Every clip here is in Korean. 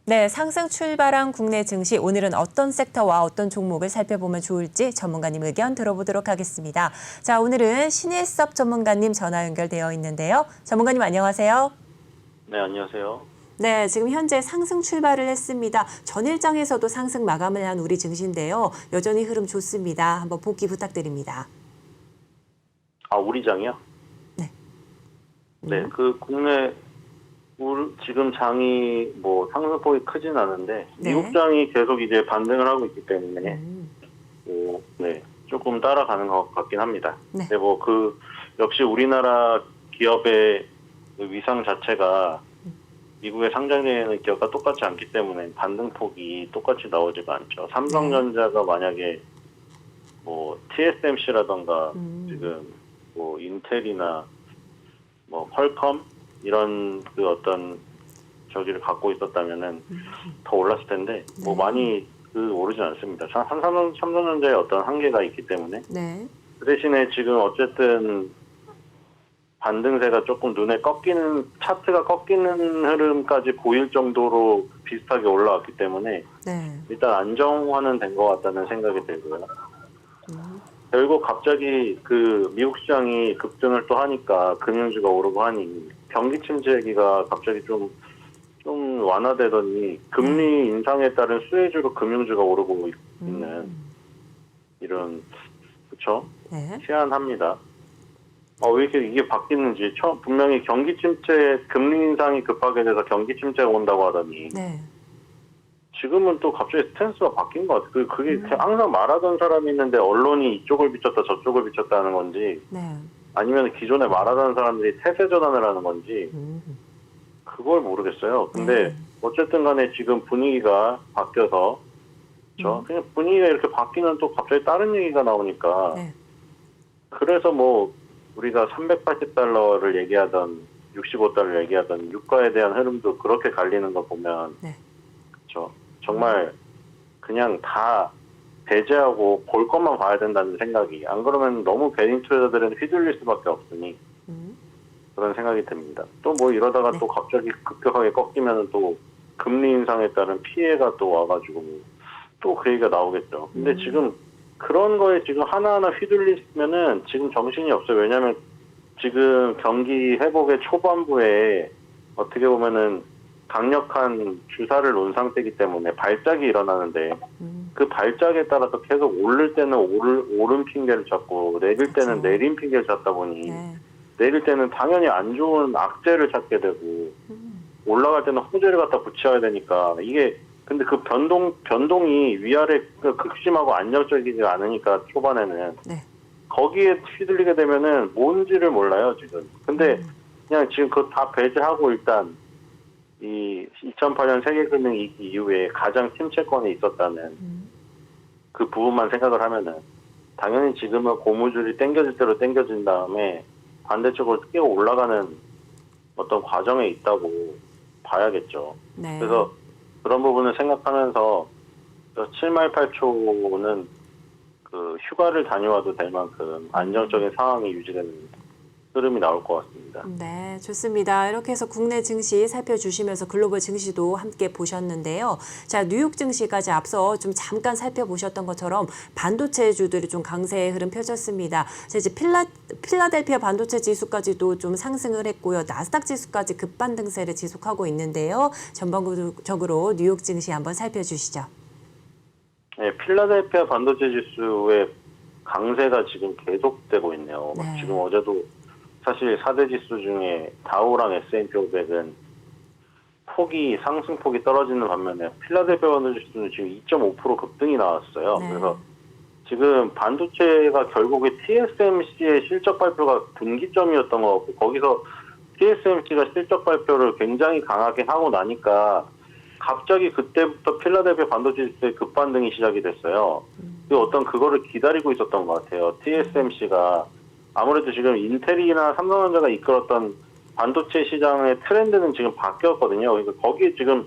네, 상승 출발한 국내 증시 오늘은 어떤 섹터와 어떤 종목을 살펴보면 좋을지 전문가님 의견 들어보도록 하겠습니다. 자, 오늘은 신일섭 전문가님 전화 연결되어 있는데요. 전문가님 안녕하세요. 네, 안녕하세요. 네, 지금 현재 상승 출발을 했습니다. 전일장에서도 상승 마감을 한 우리 증시인데요. 여전히 흐름 좋습니다. 한번 복귀 부탁드립니다. 아, 우리 장이요? 네. 네, 국내 지금 장이 뭐 상승폭이 크진 않은데 네. 미국 장이 계속 이제 반등을 하고 있기 때문에 네, 조금 따라가는 것 같긴 합니다. 네. 근데 뭐 역시 우리나라 기업의 그 위상 자체가 미국에 상장되는 기업과 똑같지 않기 때문에 반등폭이 똑같이 나오지가 않죠. 삼성전자가 만약에 뭐 TSMC라던가 지금 뭐 인텔이나 뭐 퀄컴 이런 그 어떤 저기를 갖고 있었다면은 더 올랐을 텐데 뭐 많이 오르진 않습니다. 삼성전자의 어떤 한계가 있기 때문에 네. 그 대신에 지금 어쨌든 반등세가 조금 눈에 꺾이는 차트가 꺾이는 흐름까지 보일 정도로 비슷하게 올라왔기 때문에 네. 일단 안정화는 된 것 같다는 생각이 들고요. 결국 갑자기 미국 시장이 급등을 또 하니까 금융주가 오르고 하니 경기 침체기가 갑자기 좀 완화되더니 금리 인상에 따른 수혜주로 금융주가 오르고 있는 이런 그렇죠? 네. 희한합니다. 왜 이렇게 이게 바뀌는지 분명히 경기 침체 금리 인상이 급하게 돼서 경기 침체가 온다고 하더니 네. 지금은 또 갑자기 스탠스가 바뀐 것 같아요. 그게 항상 말하던 사람이 있는데 언론이 이쪽을 비쳤다 저쪽을 비쳤다는 건지 네. 아니면 기존에 말하던 사람들이 태세 전환을 하는 건지 그걸 모르겠어요. 근데 어쨌든 간에 지금 분위기가 바뀌어서 그렇죠? 그냥 분위기가 이렇게 바뀌면 또 갑자기 다른 얘기가 나오니까 네. 그래서 뭐 우리가 380달러를 얘기하던 65달러를 얘기하던 유가에 대한 흐름도 그렇게 갈리는 거 보면 네. 그렇죠? 정말 그냥 다 배제하고 볼 것만 봐야 된다는 생각이 안 그러면 너무 개인 투자자들은 휘둘릴 수밖에 없으니 그런 생각이 듭니다. 또 뭐 이러다가 또 갑자기 급격하게 꺾이면 또 금리 인상에 따른 피해가 또 와가지고 또 그 얘기가 나오겠죠. 근데 지금 그런 거에 지금 하나하나 휘둘리면은 지금 정신이 없어요. 왜냐하면 지금 경기 회복의 초반부에 어떻게 보면은 강력한 주사를 놓은 상태이기 때문에 발작이 일어나는데 그 발작에 따라서 계속 오를 때는 오른 핑계를 찾고 내릴 때는 내린 핑계를 찾다 보니 네. 내릴 때는 당연히 안 좋은 악재를 찾게 되고 올라갈 때는 호재를 갖다 붙여야 되니까 이게 근데 그 변동이 위아래 극심하고 안정적이지 않으니까 초반에는 네. 거기에 휘둘리게 되면은 뭔지를 몰라요 지금. 근데 그냥 지금 그거 다 배제하고 일단 이 2008년 세계금융 위기 이후에 가장 침체권에 있었다는 그 부분만 생각을 하면은 당연히 지금은 고무줄이 당겨질 대로 당겨진 다음에 반대쪽으로 뛰어 올라가는 어떤 과정에 있다고 봐야겠죠. 네. 그래서 그런 부분을 생각하면서 7말 8초는 휴가를 다녀와도 될 만큼 안정적인 상황이 유지되는 흐름이 나올 것 같습니다. 네, 좋습니다. 이렇게 해서 국내 증시 살펴주시면서 글로벌 증시도 함께 보셨는데요. 자, 뉴욕 증시까지 앞서 좀 잠깐 살펴보셨던 것처럼 반도체주들이 좀 강세의 흐름 펼쳤습니다. 자, 이제 필라델피아 반도체 지수까지도 좀 상승을 했고요. 나스닥 지수까지 급반등세를 지속하고 있는데요. 전반적으로 뉴욕 증시 한번 살펴주시죠. 네, 필라델피아 반도체 지수의 강세가 지금 계속되고 있네요. 네. 지금 어제도 사실 4대 지수 중에 다우랑 S&P 500은 상승폭이 떨어지는 반면에 필라델피아 반도체 지수는 지금 2.5% 급등이 나왔어요. 네. 그래서 지금 반도체가 결국에 TSMC의 실적 발표가 분기점이었던 것 같고 거기서 TSMC가 실적 발표를 굉장히 강하게 하고 나니까 갑자기 그때부터 필라델피아 반도체 지수의 급반등이 시작이 됐어요. 그거를 기다리고 있었던 것 같아요. TSMC가 아무래도 지금 인텔이나 삼성전자가 이끌었던 반도체 시장의 트렌드는 지금 바뀌었거든요. 그러니까 거기에 지금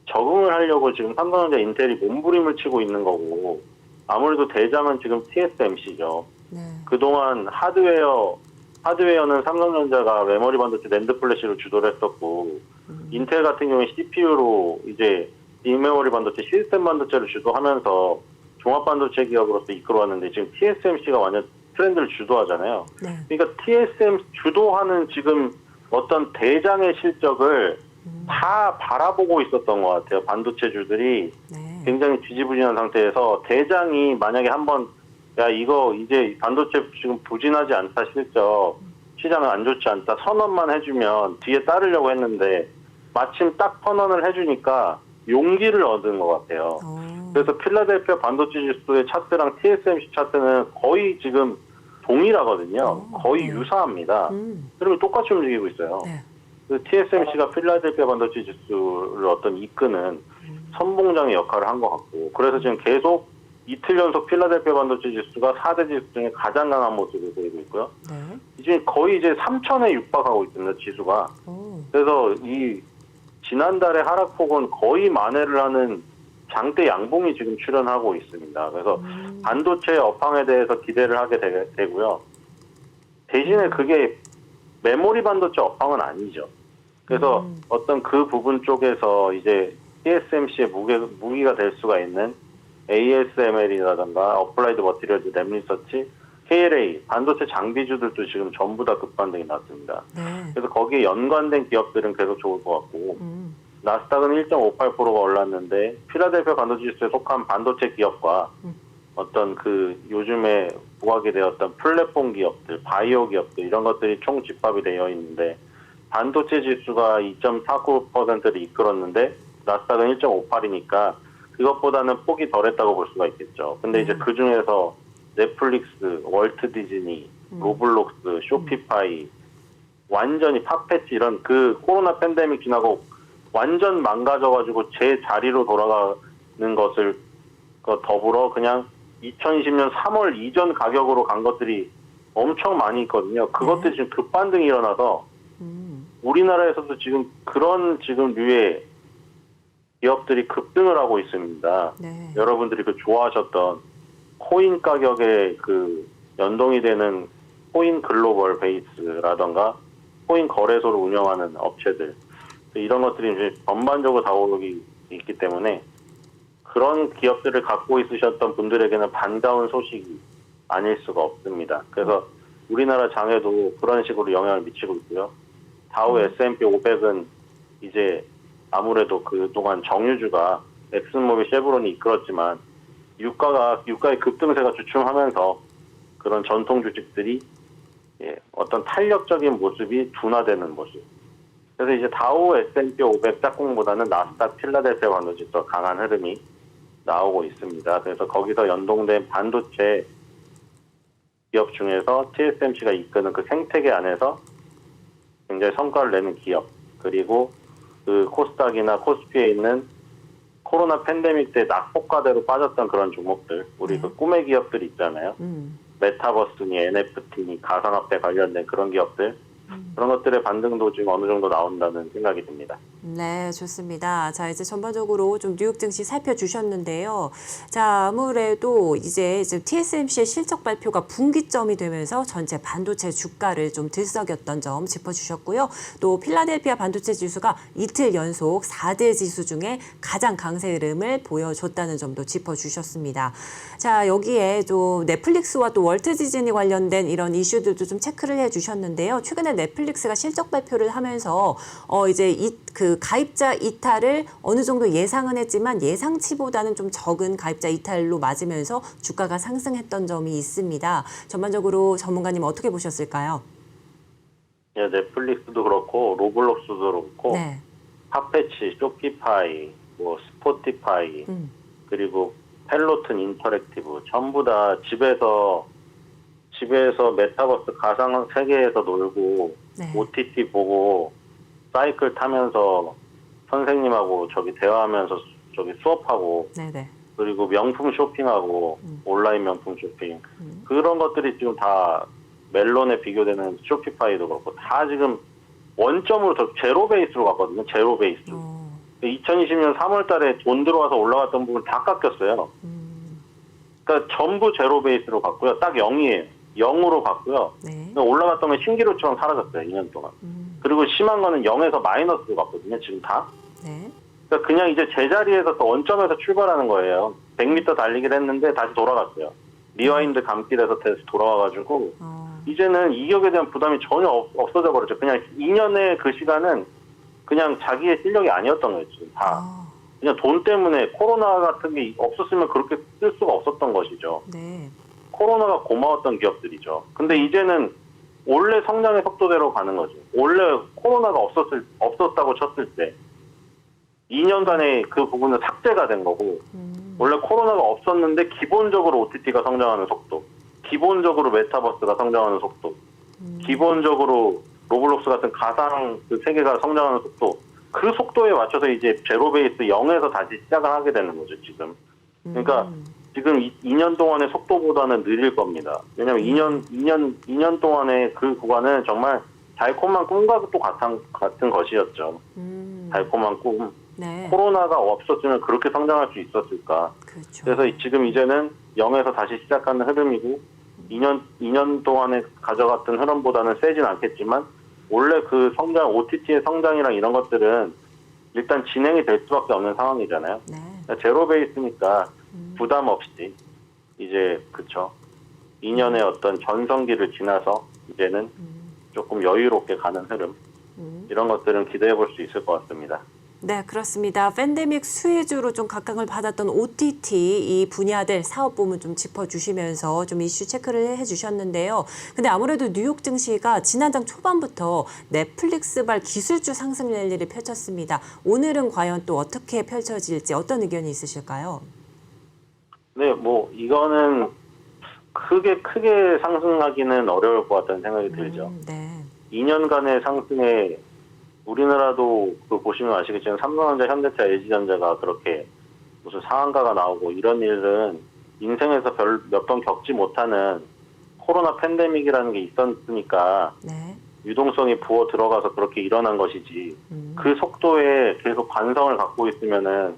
적응을 하려고 지금 삼성전자, 인텔이 몸부림을 치고 있는 거고 아무래도 대장은 지금 TSMC죠. 네. 그동안 하드웨어는 삼성전자가 메모리 반도체 낸드 플래시를 주도를 했었고 인텔 같은 경우에 CPU로 이제 인메모리 반도체, 시스템 반도체를 주도하면서 종합 반도체 기업으로서 이끌어왔는데 지금 TSMC가 완전 트렌드를 주도하잖아요. 네. 그러니까 TSM 주도하는 지금 어떤 대장의 실적을 다 바라보고 있었던 것 같아요. 반도체주들이 네. 굉장히 지지부진한 상태에서 대장이 만약에 한번 야 이거 이제 반도체 지금 부진하지 않다 실적 시장은 안 좋지 않다 선언만 해주면 뒤에 따르려고 했는데 마침 딱 선언을 해주니까 용기를 얻은 것 같아요. 그래서 필라델피아 반도체 지수의 차트랑 TSMC 차트는 거의 지금 동일하거든요. 거의 네. 유사합니다. 그리고 똑같이 움직이고 있어요. 네. 그 TSMC가 필라델피아 반도체 지수를 어떤 이끄는 선봉장의 역할을 한 것 같고, 그래서 지금 계속 이틀 연속 필라델피아 반도체 지수가 4대 지수 중에 가장 강한 모습을 보이고 있고요. 네. 이제 거의 이제 3,000에 육박하고 있습니다, 지수가. 그래서 이 지난달의 하락폭은 거의 만회를 하는 장대 양봉이 지금 출현하고 있습니다. 그래서 반도체 업황에 대해서 기대를 하게 되고요. 대신에 그게 메모리 반도체 업황은 아니죠. 그래서 어떤 그 부분 쪽에서 이제 TSMC의 무기가 될 수가 있는 ASML이라든가 어플라이드 머티리얼즈, 램리서치, KLA, 반도체 장비주들도 지금 전부 다 급반등이 났습니다. 네. 그래서 거기에 연관된 기업들은 계속 좋을 것 같고 나스닥은 1.58%가 올랐는데 필라델피아 반도체 지수에 속한 반도체 기업과 어떤 그 요즘에 부각이 되었던 플랫폼 기업들, 바이오 기업들 이런 것들이 총 집합이 되어 있는데 반도체 지수가 2.49%를 이끌었는데 나스닥은 1.58이니까 그것보다는 폭이 덜했다고 볼 수가 있겠죠. 근데 이제 그 중에서 넷플릭스, 월트 디즈니, 로블록스, 쇼피파이, 완전히 팝패치 이런 그 코로나 팬데믹 지나고 완전 망가져가지고 제 자리로 돌아가는 것을 더불어 그냥 2020년 3월 이전 가격으로 간 것들이 엄청 많이 있거든요. 그것들이 지금 급반등이 일어나서 우리나라에서도 지금 그런 지금 류의 기업들이 급등을 하고 있습니다. 네. 여러분들이 그 좋아하셨던 코인 가격에 그 연동이 되는 코인 글로벌 베이스라던가 코인 거래소를 운영하는 업체들 이런 것들이 이제 전반적으로 다 오르기 있기 때문에 그런 기업들을 갖고 있으셨던 분들에게는 반가운 소식이 아닐 수가 없습니다. 그래서 우리나라 장에도 그런 식으로 영향을 미치고 있고요. 다우 S&P 500은 이제 아무래도 그동안 정유주가 엑슨모빌, 쉐브론이 이끌었지만 유가의 급등세가 주춤하면서 그런 전통 주식들이 어떤 탄력적인 모습이 둔화되는 모습. 그래서 이제 다우 S&P 500 짝꿍보다는 나스닥 필라델피아 반도체 더 강한 흐름이 나오고 있습니다. 그래서 거기서 연동된 반도체 기업 중에서 TSMC가 이끄는 그 생태계 안에서 굉장히 성과를 내는 기업, 그리고 그 코스닥이나 코스피에 있는 코로나 팬데믹 때 낙폭과대로 빠졌던 그런 종목들, 우리 그 꿈의 기업들 있잖아요. 메타버스니 NFT니 가상화폐 관련된 그런 기업들, 그런 것들의 반등도 지금 어느 정도 나온다는 생각이 듭니다. 네, 좋습니다. 자, 이제 전반적으로 좀 뉴욕 증시 살펴주셨는데요. 자, 아무래도 이제 TSMC의 실적 발표가 분기점이 되면서 전체 반도체 주가를 좀 들썩였던 점 짚어주셨고요. 또 필라델피아 반도체 지수가 이틀 연속 4대 지수 중에 가장 강세 흐름을 보여줬다는 점도 짚어주셨습니다. 자, 여기에 좀 넷플릭스와 또 월트 디즈니 관련된 이런 이슈들도 좀 체크를 해주셨는데요. 최근에 넷플릭스가 실적 발표를 하면서 이제 그 가입자 이탈을 어느 정도 예상은 했지만 예상치보다는 좀 적은 가입자 이탈로 맞으면서 주가가 상승했던 점이 있습니다. 전반적으로 전문가님 어떻게 보셨을까요? 네, 넷플릭스도 그렇고 로블록스도 그렇고 네. 팝패치, 쇼피파이, 뭐 스포티파이, 그리고 펠로튼 인터랙티브 전부 다 집에서 메타버스 가상 세계에서 놀고 네. OTT 보고 사이클 타면서 선생님하고 대화하면서 수업하고 네네. 그리고 명품 쇼핑하고 온라인 명품 쇼핑 그런 것들이 지금 다 멜론에 비교되는 쇼피파이도 그렇고 다 지금 원점으로 제로 베이스로 갔거든요. 제로 베이스. 2020년 3월 달에 돈 들어와서 올라갔던 부분 다 깎였어요. 그러니까 전부 제로 베이스로 갔고요. 딱 0이에요. 0으로 갔고요. 네. 올라갔던 건 신기루처럼 사라졌어요. 2년 동안. 그리고 심한 거는 0에서 마이너스로 갔거든요. 지금 다. 네. 그러니까 그냥 이제 제자리에서 또 원점에서 출발하는 거예요. 100m 달리기를 했는데 다시 돌아갔어요. 리와인드 감길에서 다시 돌아와가지고 이제는 이격에 대한 부담이 전혀 없어져 버렸죠. 그냥 2년의 그 시간은 그냥 자기의 실력이 아니었던 거예요. 지금 다. 그냥 돈 때문에 코로나 같은 게 없었으면 그렇게 쓸 수가 없었던 것이죠. 네. 코로나가 고마웠던 기업들이죠. 근데 이제는 원래 성장의 속도대로 가는 거죠. 원래 코로나가 없었다고 쳤을 때 2년간의 그 부분은 삭제가 된 거고 원래 코로나가 없었는데 기본적으로 OTT가 성장하는 속도, 기본적으로 메타버스가 성장하는 속도, 기본적으로 로블록스 같은 가상 그 세계가 성장하는 속도, 그 속도에 맞춰서 이제 제로 베이스 0에서 다시 시작을 하게 되는 거죠, 지금. 그러니까 지금 2년 동안의 속도보다는 느릴 겁니다. 왜냐면 2년 동안의 그 구간은 정말 달콤한 꿈과 또 같은 것이었죠. 달콤한 꿈. 네. 코로나가 없었으면 그렇게 성장할 수 있었을까. 그렇죠. 그래서 지금 이제는 0에서 다시 시작하는 흐름이고 2년 동안에 가져갔던 흐름보다는 세진 않겠지만 원래 그 성장, OTT의 성장이랑 이런 것들은 일단 진행이 될 수밖에 없는 상황이잖아요. 네. 그러니까 제로 베이스니까 부담 없이 이제 그쵸. 2년의 어떤 전성기를 지나서 이제는 조금 여유롭게 가는 흐름 이런 것들은 기대해 볼 수 있을 것 같습니다. 네, 그렇습니다. 팬데믹 수혜주로 좀 각광을 받았던 OTT 이 분야들 사업 부문 좀 짚어주시면서 좀 이슈 체크를 해주셨는데요. 근데 아무래도 뉴욕 증시가 지난달 초반부터 넷플릭스발 기술주 상승 랠리를 펼쳤습니다. 오늘은 과연 또 어떻게 펼쳐질지 어떤 의견이 있으실까요? 네, 뭐 이거는 크게 상승하기는 어려울 것 같다는 생각이 들죠. 네. 2년간의 상승에 우리나라도 그 보시면 아시겠지만 삼성전자, 현대차, LG전자가 그렇게 무슨 상한가가 나오고 이런 일은 인생에서 몇 번 겪지 못하는 코로나 팬데믹이라는 게 있었으니까 네. 유동성이 부어 들어가서 그렇게 일어난 것이지 그 속도에 계속 관성을 갖고 있으면은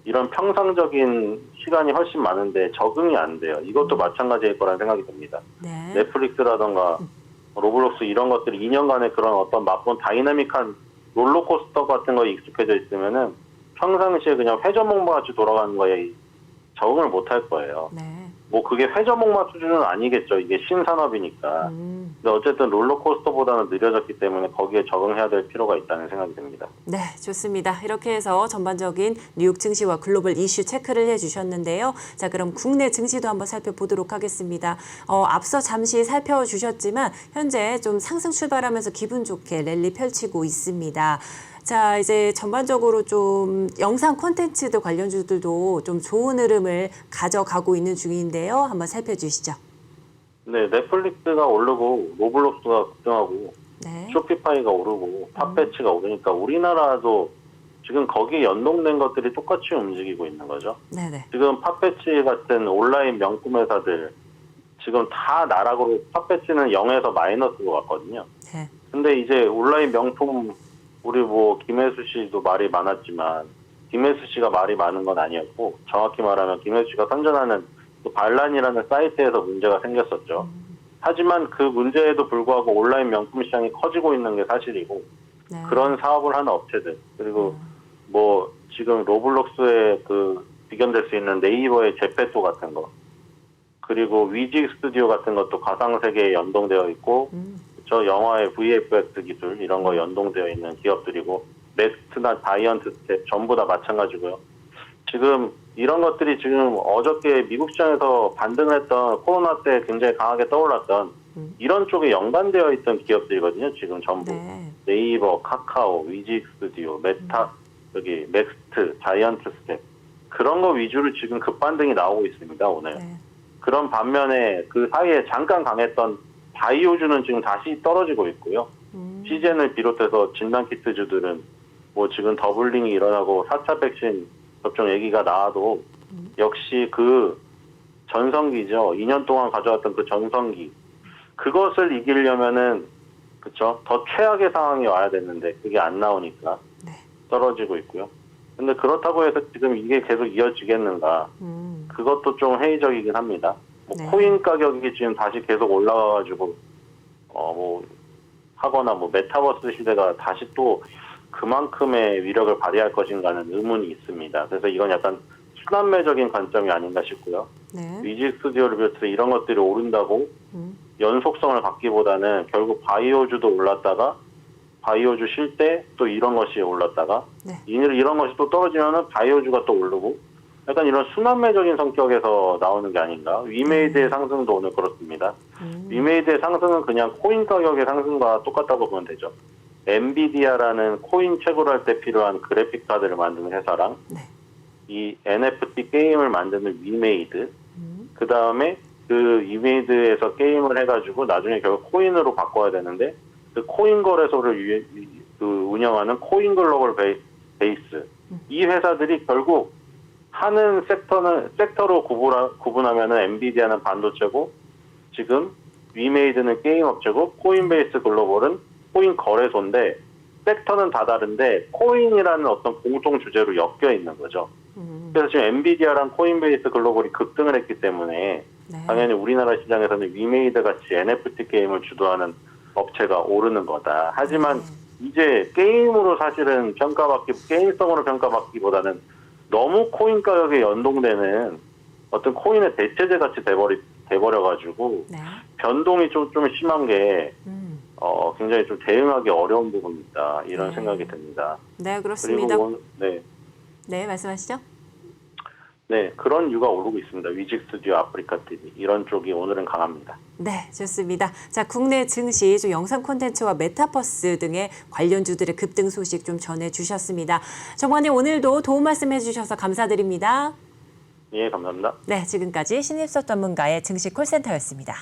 이런 평상적인 시간이 훨씬 많은데 적응이 안 돼요. 이것도 마찬가지일 거라는 생각이 듭니다. 네. 넷플릭스라던가 로블록스 이런 것들이 2년간의 그런 어떤 맛본 다이나믹한 롤러코스터 같은 거에 익숙해져 있으면은 평상시에 그냥 회전목마 같이 돌아가는 거에 적응을 못 할 거예요. 네. 뭐 그게 회전목마 수준은 아니겠죠. 이게 신산업이니까. 근데 어쨌든 롤러코스터보다는 느려졌기 때문에 거기에 적응해야 될 필요가 있다는 생각이 듭니다. 네, 좋습니다. 이렇게 해서 전반적인 뉴욕 증시와 글로벌 이슈 체크를 해주셨는데요. 자, 그럼 국내 증시도 한번 살펴보도록 하겠습니다. 앞서 잠시 살펴주셨지만 현재 좀 상승 출발하면서 기분 좋게 랠리 펼치고 있습니다. 자, 이제 전반적으로 좀 영상 콘텐츠들 관련주들도 좀 좋은 흐름을 가져가고 있는 중인데요. 한번 살펴주시죠. 네, 넷플릭스가 오르고 로블록스가 급등하고 네. 쇼피파이가 오르고 팝배치가 오르니까 우리나라도 지금 거기에 연동된 것들이 똑같이 움직이고 있는 거죠. 네네. 지금 팝배치 같은 온라인 명품 회사들 지금 다 나락으로 팝배치는 0에서 마이너스로 갔거든요. 네. 근데 이제 온라인 명품 우리 뭐 김혜수 씨도 말이 많았지만 김혜수 씨가 말이 많은 건 아니었고 정확히 말하면 김혜수 씨가 선전하는 그 반란이라는 사이트에서 문제가 생겼었죠. 하지만 그 문제에도 불구하고 온라인 명품 시장이 커지고 있는 게 사실이고 네. 그런 사업을 하는 업체들 그리고 뭐 지금 로블록스에 그 비견될 수 있는 네이버의 제페토 같은 거 그리고 위직 스튜디오 같은 것도 가상세계에 연동되어 있고 저 영화의 VFX 기술 이런 거 연동되어 있는 기업들이고 넥스트나 다이언트 스텝 전부 다 마찬가지고요. 지금 이런 것들이 지금 어저께 미국 시장에서 반등했던 코로나 때 굉장히 강하게 떠올랐던 이런 쪽에 연관되어 있던 기업들이거든요. 지금 전부 네. 네이버, 카카오, 위직 스튜디오, 메타, 여기 넥스트, 자이언트 스텝 그런 거 위주로 지금 급반등이 나오고 있습니다. 오늘. 네. 그런 반면에 그 사이에 잠깐 강했던 바이오주는 지금 다시 떨어지고 있고요. 시젠을 비롯해서 진단키트주들은 뭐 지금 더블링이 일어나고 4차 백신 접종 얘기가 나와도 역시 그 전성기죠. 2년 동안 가져왔던 그 전성기. 그것을 이기려면은 그쵸? 더 최악의 상황이 와야 됐는데 그게 안 나오니까 네. 떨어지고 있고요. 근데 그렇다고 해서 지금 이게 계속 이어지겠는가? 그것도 좀 회의적이긴 합니다. 뭐 네. 코인 가격이 지금 다시 계속 올라가가지고 뭐 하거나 뭐 메타버스 시대가 다시 또 그만큼의 위력을 발휘할 것인가는 의문이 있습니다. 그래서 이건 약간 순환매적인 관점이 아닌가 싶고요. 네. 뮤직 스튜디오를 비롯해서 이런 것들이 오른다고 연속성을 갖기보다는 결국 바이오주도 올랐다가 바이오주 쉴 때 또 이런 것이 올랐다가 네. 이런 것이 또 떨어지면은 바이오주가 또 오르고 약간 이런 순환매적인 성격에서 나오는 게 아닌가. 위메이드의 상승도 오늘 그렇습니다. 위메이드의 상승은 그냥 코인 가격의 상승과 똑같다고 보면 되죠. 엔비디아라는 코인 채굴할 때 필요한 그래픽 카드를 만드는 회사랑 네. 이 NFT 게임을 만드는 위메이드, 그 다음에 그 위메이드에서 게임을 해가지고 나중에 결국 코인으로 바꿔야 되는데 그 코인 거래소를 운영하는 코인 글로벌 베이스, 이 회사들이 결국 하는 섹터로 구분하면은 엔비디아는 반도체고 지금 위메이드는 게임 업체고 코인베이스 글로벌은 코인 거래소인데 섹터는 다 다른데 코인이라는 어떤 공통 주제로 엮여 있는 거죠. 그래서 지금 엔비디아랑 코인베이스 글로벌이 급등을 했기 때문에 네. 당연히 우리나라 시장에서는 위메이드 같이 NFT 게임을 주도하는 업체가 오르는 거다. 하지만 이제 게임으로 사실은 게임성으로 평가받기보다는 너무 코인 가격에 연동되는 어떤 코인의 대체제 같이 돼버려가지고 네. 변동이 좀 심한 게 굉장히 좀 대응하기 어려운 부분이다. 이런 네. 생각이 듭니다. 네, 그렇습니다. 그리고 네. 네, 말씀하시죠. 네, 그런 이유가 오르고 있습니다. 위직 스튜디오, 아프리카 TV 이런 쪽이 오늘은 강합니다. 네, 좋습니다. 자, 국내 증시, 좀 영상 콘텐츠와 메타버스 등의 관련주들의 급등 소식 좀 전해주셨습니다. 정관님, 오늘도 도움 말씀해 주셔서 감사드립니다. 예, 감사합니다. 네, 지금까지 신입석 전문가의 증시 콜센터였습니다.